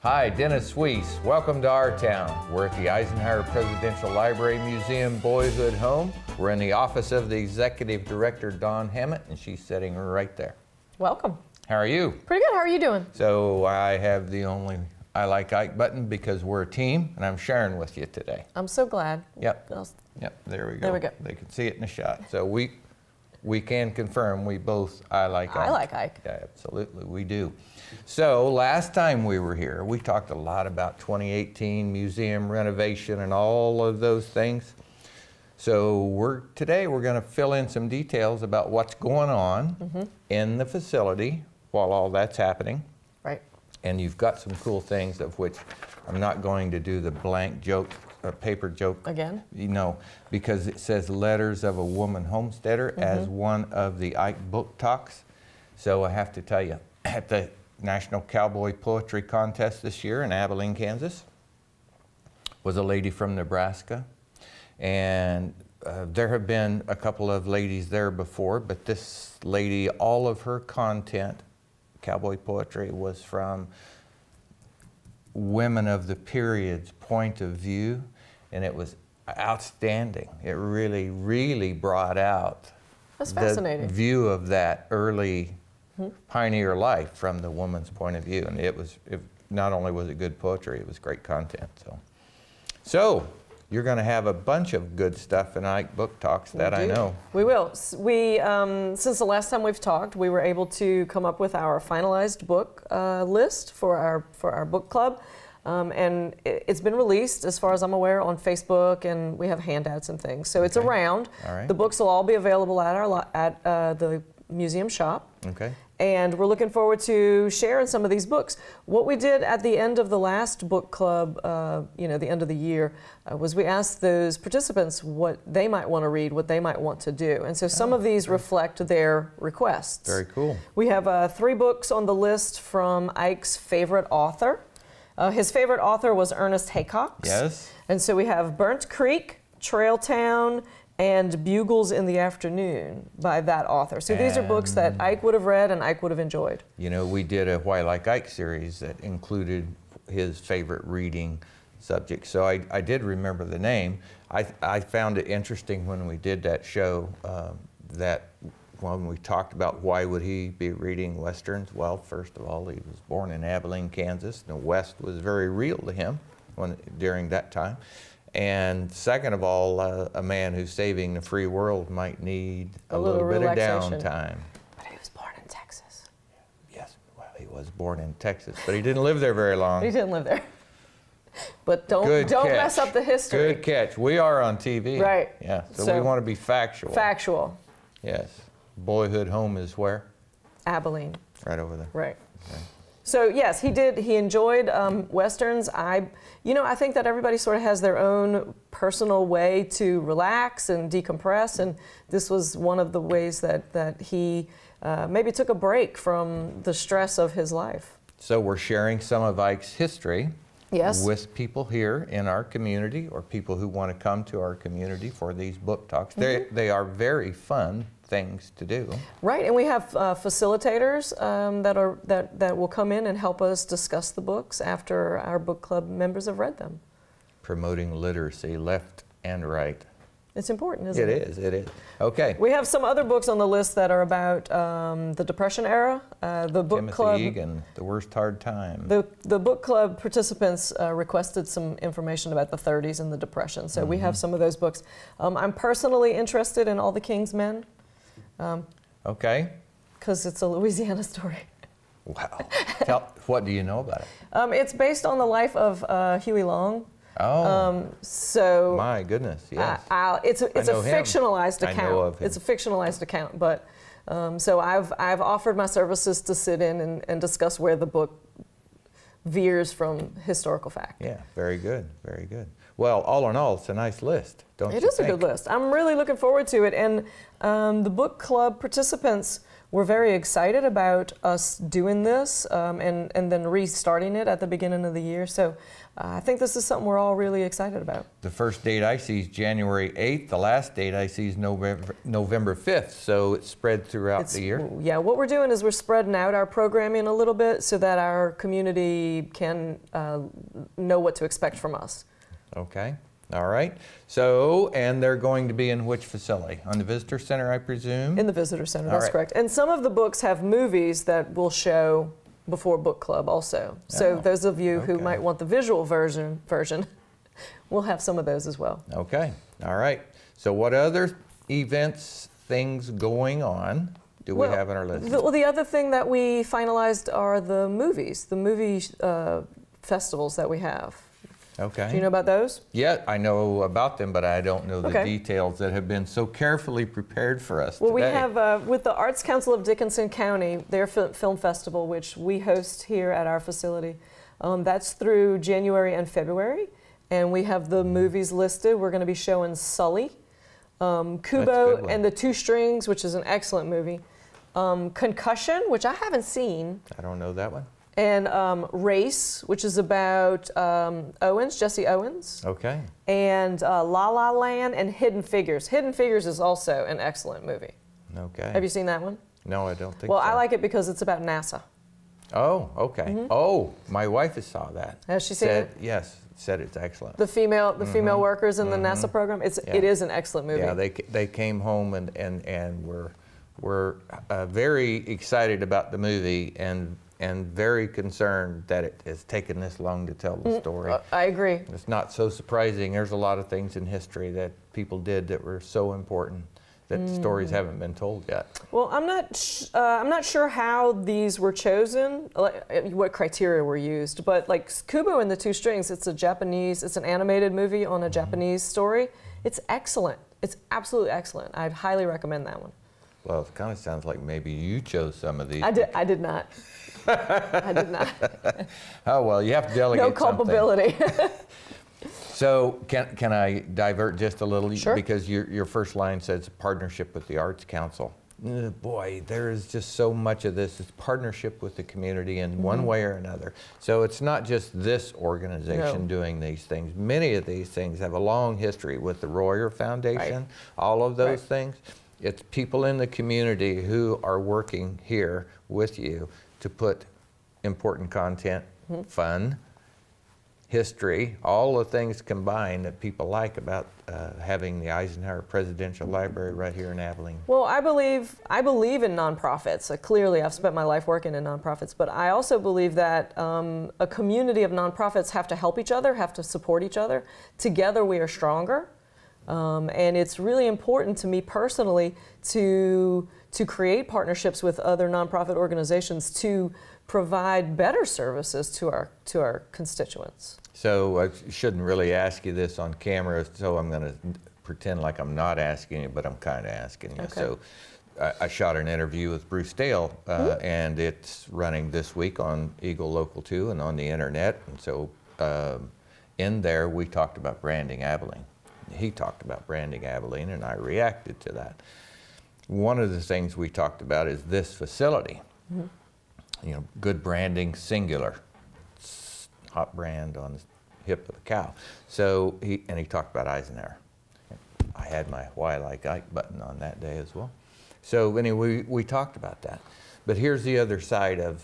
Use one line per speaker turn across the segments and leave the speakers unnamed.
Hi, Dennis Weiss. Welcome to our town. We're at the Eisenhower Presidential Library Museum Boyhood Home. We're in the office of the Executive Director, Dawn Hammett, and she's sitting right there.
Welcome.
How are you?
Pretty good. How are you doing?
So I have the only I Like Ike button because we're a team, and I'm sharing with you today.
I'm so glad.
Yep. Yep. There we go.
There we go.
They can see it in the shot. So we can confirm we both I like Ike.
I like Ike.
Yeah, absolutely. We do. So last time we were here, we talked a lot about 2018 museum renovation and all of those things. So today we're going to fill in some details about what's going on in the facility while all that's happening.
Right.
And you've got some cool things of which I'm not going to do the blank joke, paper joke.
Again?
You know, because it says Letters of a Woman Homesteader as one of the Ike book talks. So I have to tell you, at the National Cowboy Poetry Contest this year in Abilene, Kansas, was a lady from Nebraska. And there have been a couple of ladies there before, but this lady, all of her content, cowboy poetry, was from women of the period's point of view, and it was outstanding. It really, really brought out the view of that early pioneer life from the woman's point of view. And not only was it good poetry, it was great content. So you're going to have a bunch of good stuff in Ike Book Talks, that I know. We will.
Since the last time we've talked, we were able to come up with our finalized book list for our book club. And it's been released, as far as I'm aware, on Facebook, and we have handouts and things. So it's around.
All right.
The books will all be available at the museum shop.
Okay.
And we're looking forward to sharing some of these books. What we did at the end of the last book club, the end of the year, was we asked those participants what they might want to read, what they might want to do. And so some of these reflect their requests.
Very cool.
We have 3 books on the list from Ike's favorite author. His favorite author was Ernest Haycox.
Yes.
And so we have Burnt Creek, Trail Town, and Bugles in the Afternoon by that author. So these are books that Ike would have read and Ike would have enjoyed. You
know, we did a Why Like Ike series that included his favorite reading subjects. So I did remember the name. I found it interesting when we did that show that when we talked about why would he be reading Westerns. Well, first of all, he was born in Abilene, Kansas. The West was very real to him during that time. And second of all, a man who's saving the free world might need a little bit of downtime.
But he was born in Texas.
Yes, well, he was born in Texas, but he didn't live there very long.
He didn't live there. But don't mess up the history.
Good catch. We are on TV.
Right.
Yeah, so we want to be factual.
Factual.
Yes. Boyhood home is where?
Abilene.
Right over there.
Right. Okay. So yes, he did. He enjoyed Westerns. I think that everybody sort of has their own personal way to relax and decompress, and this was one of the ways that he maybe took a break from the stress of his life. So
we're sharing some of Ike's history.
Yes.
With people here in our community or people who want to come to our community for these book talks. They are very fun things to do. Right,
and we have facilitators that will come in and help us discuss the books after our book club members have read them.
Promoting literacy left and right.
It's important, isn't it?
It is. Okay.
We have some other books on the list that are about the Depression era. The book
Timothy
club.
Egan, The Worst Hard Time.
The book club participants requested some information about the 30s and the Depression, so we have some of those books. I'm personally interested in All the King's Men.
Okay.
Because it's a Louisiana story.
Wow. What do you know about it?
It's based on the life of Huey Long.
Oh.
So.
My goodness, yes.
It's a fictionalized account.
I know of him.
It's a fictionalized account, but so I've offered my services to sit in and discuss where the book veers from historical fact.
Yeah, very good, very good. Well, all in all, it's a nice list, don't you think?
It is a good list. I'm really looking forward to it, and the book club participants we're very excited about us doing this and then restarting it at the beginning of the year. So I think this is something we're all really excited about.
The first date I see is January 8th. The last date I see is November 5th. So it's spread throughout the year.
Yeah, what we're doing is we're spreading out our programming a little bit so that our community can know what to expect from us.
Okay. All right. So, and they're going to be in which facility? On the Visitor Center, I presume?
In the Visitor Center, that's
right.
correct. And some of the books have movies that we'll show before book club also. So those of you who might want the visual version, we'll have some of those as well.
Okay. All right. So what other events, things going on do we have on our list?
Well, the other thing that we finalized are the movies, the movie festivals that we have.
Okay.
Do you know about those?
Yeah, I know about them, but I don't know the details that have been so carefully prepared for us
Well,
today.
we have, with the Arts Council of Dickinson County, their film festival, which we host here at our facility. That's through January and February, and we have the movies listed. We're going to be showing Sully, Kubo and the Two Strings, which is an excellent movie, Concussion, which I haven't seen.
I don't know that one.
And Race, which is about Jesse Owens.
Okay.
And La La Land and Hidden Figures. Hidden Figures is also an excellent movie.
Okay.
Have you seen that one?
No, I don't think so.
Well, I like it because it's about NASA.
Oh, okay. Oh, my wife saw that.
Has she seen it?
Yes, said it's excellent.
The female workers in the NASA program. It is an excellent movie.
Yeah, they came home and were very excited about the movie and very concerned that it has taken this long to tell the story.
I agree.
It's not so surprising. There's a lot of things in history that people did that were so important that stories haven't been told yet.
Well, I'm not sure how these were chosen, what criteria were used, but like Kubo and the Two Strings, it's an animated movie on a Japanese story. It's excellent. It's absolutely excellent. I'd highly recommend that one.
Well, it kind of sounds like maybe you chose some of these.
I did not. I did not.
Oh, well, you have to delegate
No culpability.
So can I divert just a little?
Sure.
Because your first line says partnership with the Arts Council. Boy, there is just so much of this. It's partnership with the community in one way or another. So it's not just this organization doing these things. Many of these things have a long history with the Royer Foundation, all of those things. It's people in the community who are working here with you to put important content, fun, history, all the things combined that people like about having the Eisenhower Presidential Library right here in Abilene.
Well, I believe in nonprofits. Clearly, I've spent my life working in nonprofits, but I also believe that a community of nonprofits have to help each other, have to support each other. Together, we are stronger. And it's really important to me personally to create partnerships with other nonprofit organizations to provide better services to our constituents.
So I shouldn't really ask you this on camera, so I'm going to pretend like I'm not asking you, but I'm kind of asking you.
Okay.
So I shot an interview with Bruce Dale, and it's running this week on Eagle Local 2 and on the internet. And so in there, we talked about branding Abilene. He talked about branding Abilene, and I reacted to that. One of the things we talked about is this facility. You know, good branding, singular. Hot brand on the hip of the cow. So he talked about Eisenhower. I had my Why I Like Ike button on that day as well. So anyway, we talked about that. But here's the other side of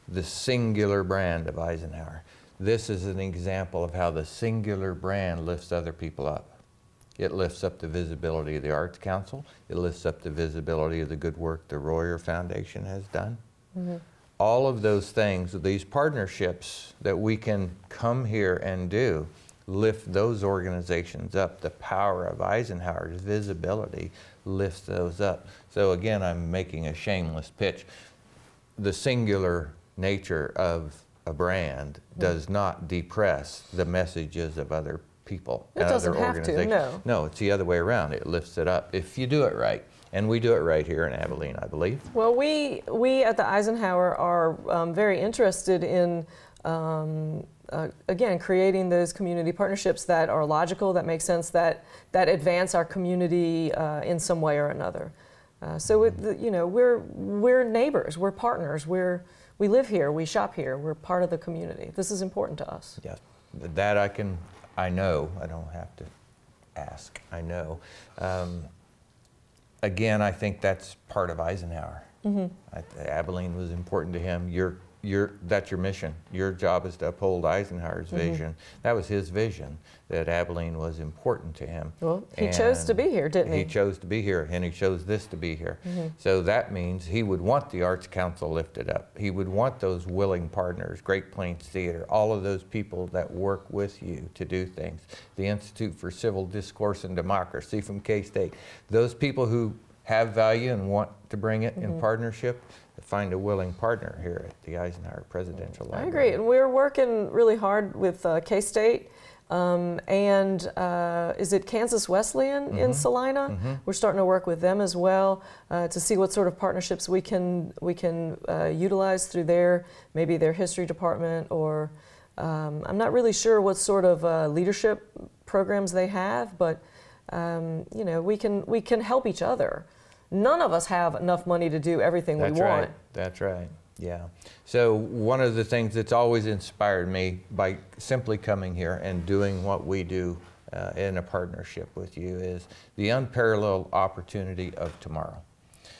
the singular brand of Eisenhower. This is an example of how the singular brand lifts other people up. It lifts up the visibility of the Arts Council. It lifts up the visibility of the good work the Royer Foundation has done. All of those things, these partnerships that we can come here and do, lift those organizations up. The power of Eisenhower's visibility lifts those up. So again, I'm making a shameless pitch. The singular nature of a brand does not depress the messages of other people
It
and
doesn't
other
have to,
organizations.
no.
No, it's the other way around. It lifts it up if you do it right. And we do it right here in Abilene, I believe.
Well, we at the Eisenhower are very interested in, again, creating those community partnerships that are logical, that make sense, that advance our community in some way or another. So you know, we're neighbors, we're partners, we live here, we shop here, we're part of the community. This is important to us.
Yeah, that I know. I don't have to ask. I know. Again, I think that's part of Eisenhower. Abilene was important to him. That's your mission. Your job is to uphold Eisenhower's vision. That was his vision, that Abilene was important to him.
Well, he chose to be here, didn't he?
He chose to be here, and he chose this to be here. So that means he would want the Arts Council lifted up. He would want those willing partners, Great Plains Theater, all of those people that work with you to do things. The Institute for Civil Discourse and Democracy from K-State. Those people who have value and want to bring it in partnership, find a willing partner here at the Eisenhower Presidential Library.
I agree, and we're working really hard with K-State and is it Kansas Wesleyan in Salina? We're starting to work with them as well to see what sort of partnerships we can utilize through maybe their history department, or I'm not really sure what sort of leadership programs they have, but you know, we can help each other. None of us have enough money to do everything we want.
Right. That's right. Yeah. So one of the things that's always inspired me by simply coming here and doing what we do in a partnership with you is the unparalleled opportunity of tomorrow.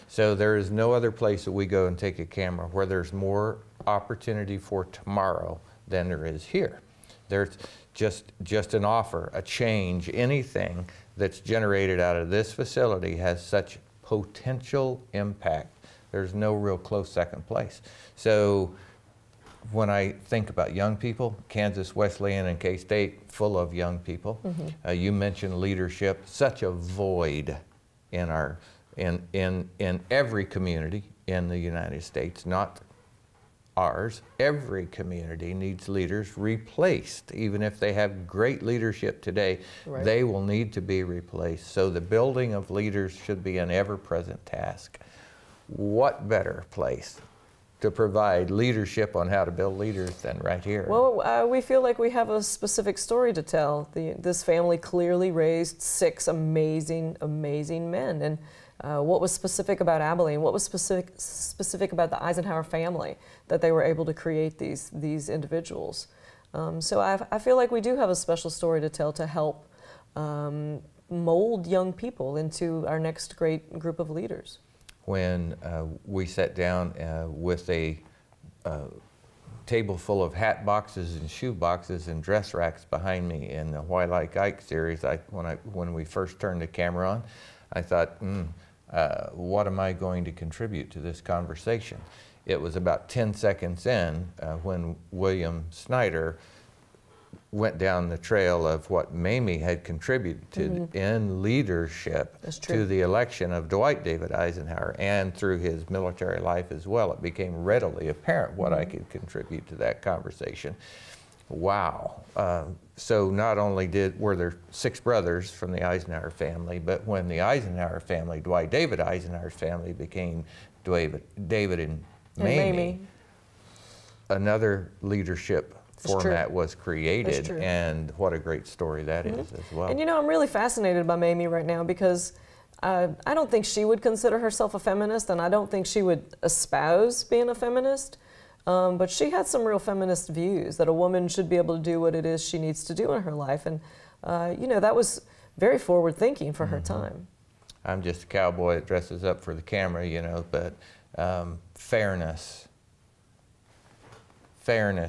So there is no other place that we go and take a camera where there's more opportunity for tomorrow than there is here. There's just an offer, a change, anything that's generated out of this facility has such potential impact. There's no real close second place. So when I think about young people, Kansas Wesleyan and K-State, full of young people. You mentioned leadership, such a void in in every community in the United States, not ours. Every community needs leaders replaced. Even if they have great leadership today, they will need to be replaced. So the building of leaders should be an ever-present task. What better place to provide leadership on how to build leaders than right here?
Well, we feel like we have a specific story to tell. This family clearly raised 6 amazing, amazing men. And what was specific about Abilene? What was specific about the Eisenhower family that they were able to create these individuals? So I feel like we do have a special story to tell to help mold young people into our next great group of leaders.
When we sat down with a table full of hat boxes and shoe boxes and dress racks behind me in the Why Like Ike series, when we first turned the camera on, I thought, what am I going to contribute to this conversation? It was about 10 seconds in when William Snyder went down the trail of what Mamie had contributed in leadership to the election of Dwight David Eisenhower, and through his military life as well. It became readily apparent what I could contribute to that conversation. Wow. So not only were there 6 brothers from the Eisenhower family, but when the Eisenhower family, Dwight David Eisenhower's family, became David and Mamie, another leadership format was created, and what a great story that is as well. And
you know, I'm really fascinated by Mamie right now because I don't think she would consider herself a feminist, and I don't think she would espouse being a feminist. But she had some real feminist views that a woman should be able to do what it is she needs to do in her life. And, you know, that was very forward thinking for her time.
I'm just a cowboy that dresses up for the camera, you know, but fairness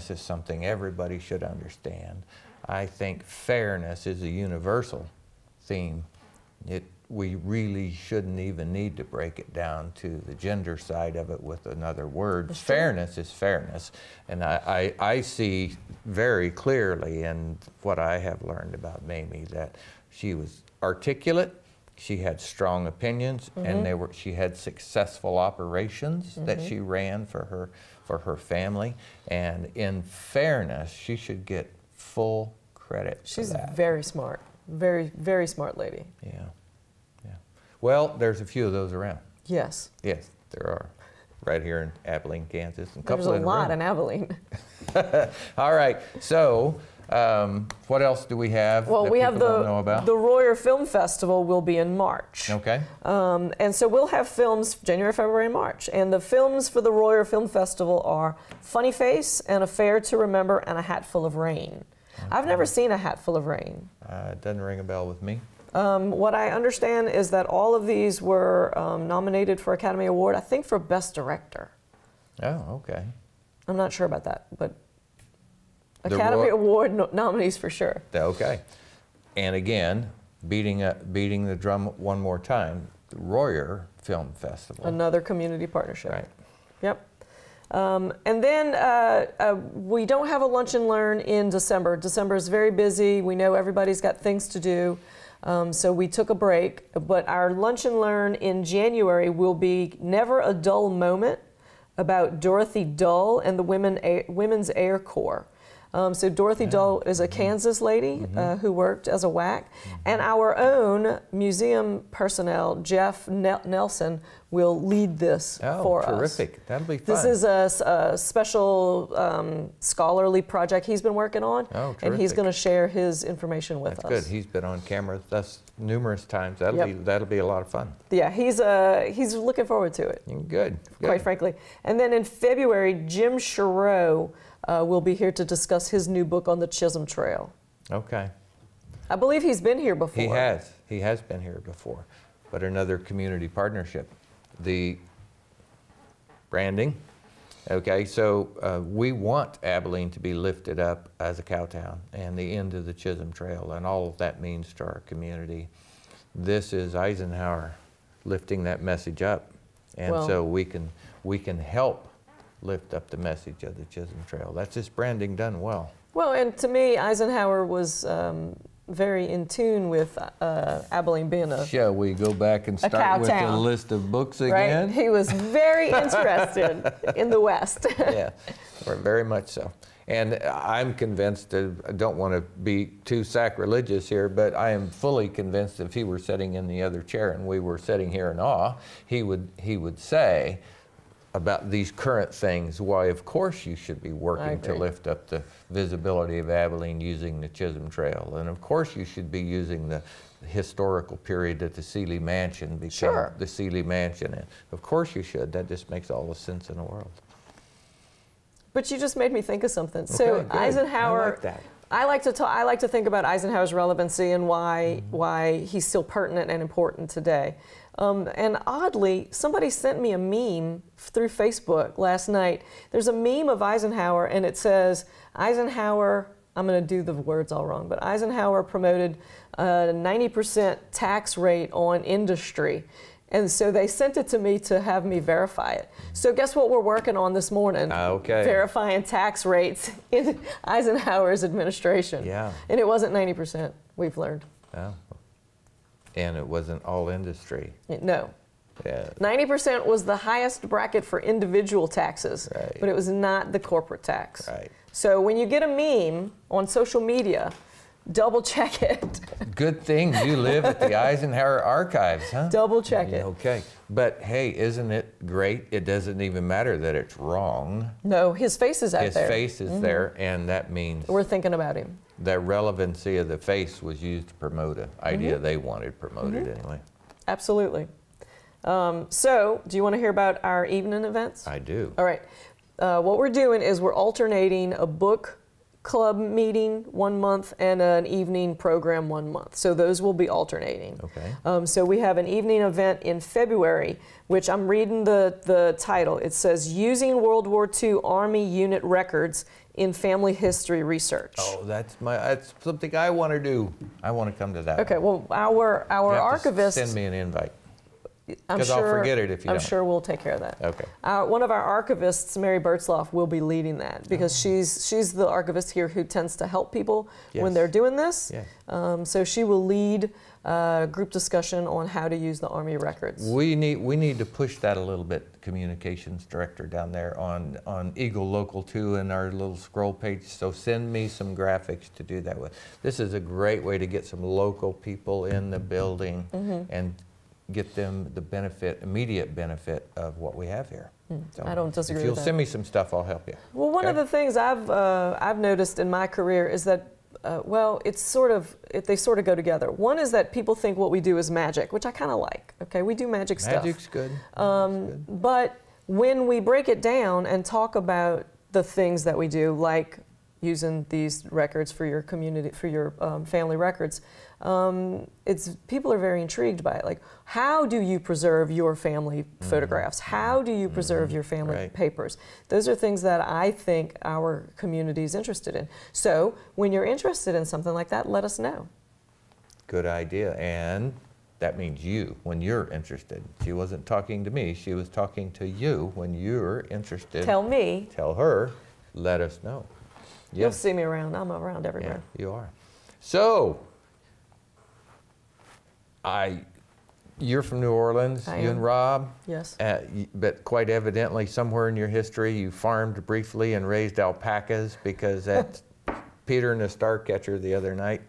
is something everybody should understand. I think fairness is a universal theme. We really shouldn't even need to break it down to the gender side of it with another word. Fairness is fairness. And I see very clearly in what I have learned about Mamie that she was articulate, she had strong opinions, and she had successful operations that she ran for her family. And in fairness, she should get full credit for that.
She's very smart. Very, very smart lady.
Yeah. Well, there's a few of those around.
Yes.
Yes, there are. Right here in Abilene, Kansas.
There's a lot in Abilene.
All right. So What else do we have?
Well,
that
we have
people don't know about?
the Royer Film Festival will be in March.
Okay.
And so we'll have films January, February, and March. And the films for the Royer Film Festival are Funny Face, An Affair to Remember, and A Hatful of Rain. Okay. I've never seen A Hatful of Rain.
It doesn't ring a bell with me.
What I understand is that all of these were nominated for Academy Award, I think for Best Director.
Oh, okay.
I'm not sure about that, but Academy Award nominees for sure.
Okay. And again, beating the drum one more time, the Royer Film Festival.
Another community partnership.
Right.
Yep. And then we don't have a lunch and learn in December. December is very busy. We know everybody's got things to do. So we took a break. But our lunch and learn in January will be Never a Dull Moment, about Dorothy Dull and the Women's Air Corps. So Dorothy Dull is a Kansas lady who worked as a WAC. And our own museum personnel, Jeff Nelson, will lead this for us.
Terrific. That'll be fun.
This is a special scholarly project he's been working on.
Oh, terrific.
And he's going to share his information with us.
That's good. He's been on camera with us numerous times. That'll be a lot of fun.
Yeah, he's looking forward to it.
Good.
Quite frankly. And then in February, Jim Chereau will be here to discuss his new book on the Chisholm Trail.
Okay.
I believe he's been here before.
He has. He has been here before. But another community partnership. The branding. Okay, so we want Abilene to be lifted up as a cow town and the end of the Chisholm Trail and all that means to our community. This is Eisenhower lifting that message up. And so we can help lift up the message of the Chisholm Trail. That's just branding done well. Well,
and to me, Eisenhower was very in tune with Abilene being a
Shall we go back and start with the list of books again?
Right? He was very interested in the West.
Yeah, very much so. And I'm convinced, I don't want to be too sacrilegious here, but I am fully convinced if he were sitting in the other chair and we were sitting here in awe, he would say about these current things, why of course you should be working to lift up the visibility of Abilene using the Chisholm Trail. And of course you should be using the historical period that the Seeley Mansion became the Seeley Mansion. And of course you should. That just makes all the sense in the world.
But you just made me think of something.
Okay,
so
good.
Eisenhower,
I like that.
I like to think about Eisenhower's relevancy and why he's still pertinent and important today. And oddly, somebody sent me a meme through Facebook last night. There's a meme of Eisenhower, and it says, Eisenhower, I'm going to do the words all wrong, but Eisenhower promoted a 90% tax rate on industry. And so they sent it to me to have me verify it. So guess what we're working on this morning?
Okay.
Verifying tax rates in Eisenhower's administration.
Yeah.
And it wasn't 90%, we've learned.
Oh. And it wasn't all industry.
No.
Yeah.
90% was the highest bracket for individual taxes, but it was not the corporate tax.
Right.
So when you get a meme on social media, double check it.
Good thing you live at the Eisenhower Archives, huh?
Double check it.
Okay. But hey, isn't it great? It doesn't even matter that it's wrong.
No, his face is out there.
His face is there, and that means
we're thinking about him.
The relevancy of the face was used to promote an idea they wanted promoted anyway.
Absolutely. So, do you want to hear about our evening events?
I do.
All right. What we're doing is we're alternating a book club meeting 1 month and an evening program 1 month. So those will be alternating.
Okay.
So we have an evening event in February, which I'm reading the title. It says, Using World War II Army Unit Records in Family History Research.
Oh, that's something I want to do. I want to come to that.
Okay, well, our archivist...
Send me an invite.
I'm
Because I'll forget it if you don't.
I'm sure we'll take care of that.
Okay.
One of our archivists, Mary Bertzloff, will be leading that because she's the archivist here who tends to help people when they're doing this.
Yes.
So she will lead group discussion on how to use the Army records.
We need to push that a little bit. The communications director down there on Eagle Local 2 and our little scroll page. So send me some graphics to do that with. This is a great way to get some local people in the building and get them the immediate benefit of what we have here. So
I don't disagree
if you'll
with that.
send me some stuff, I'll help you.
Well, one of the things I've noticed in my career is that well, they sort of go together. One is that people think what we do is magic, which I kind of like. Okay, we do magic stuff.
Magic's good.
But when we break it down and talk about the things that we do, like using these records for your community, for your family records, people are very intrigued by it. Like, how do you preserve your family photographs? How do you preserve your family papers? Those are things that I think our community is interested in. So when you're interested in something like that, let us know.
Good idea. And that means you, when you're interested. She wasn't talking to me, she was talking to you when you're interested.
Tell me.
Tell her, let us know. Yes.
You'll see me around. I'm around everywhere.
Yeah, you are. So, you're from New Orleans,
I
you
am.
and Rob.
Yes.
But quite evidently, somewhere in your history, you farmed briefly and raised alpacas, because at Peter and the Starcatcher the other night,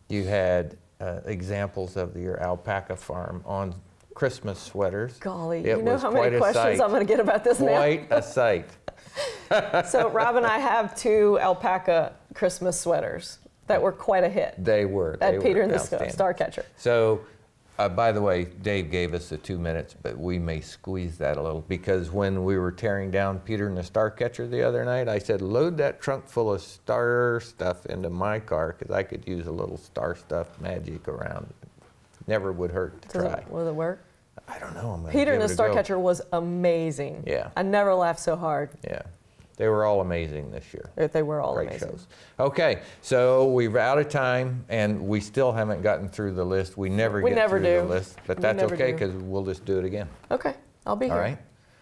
you had examples of your alpaca farm on Christmas sweaters.
Golly,
It
you know
was
how
quite
many
a
questions
sight.
I'm going to get about this now?
Quite a sight.
So Rob and I have 2 alpaca Christmas sweaters that were quite a hit.
They were.
At Peter and the
outstanding.
Starcatcher.
So, by the way, Dave gave us the 2 minutes, but we may squeeze that a little, because when we were tearing down Peter and the Starcatcher the other night, I said, load that trunk full of star stuff into my car, because I could use a little star stuff magic around. Never would hurt to try.
Will it work?
I don't know. I'm gonna
Peter and
give
the
it a go.
Starcatcher was amazing.
Yeah.
I never laughed so hard.
Yeah. They were all amazing this year.
They were all
Great
amazing.
shows. Okay, so we're out of time, and we still haven't gotten through the list. We never get through the list, but that's okay, because we'll just do it again.
Okay, I'll be here.
All right.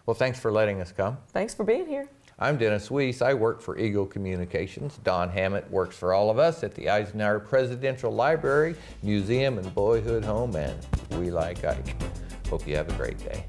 Well, thanks for letting us come.
Thanks for being here.
I'm Dennis Weiss. I work for Eagle Communications. Don Hammett works for all of us at the Eisenhower Presidential Library, Museum, and Boyhood Home, and we like Ike. Hope you have a great day.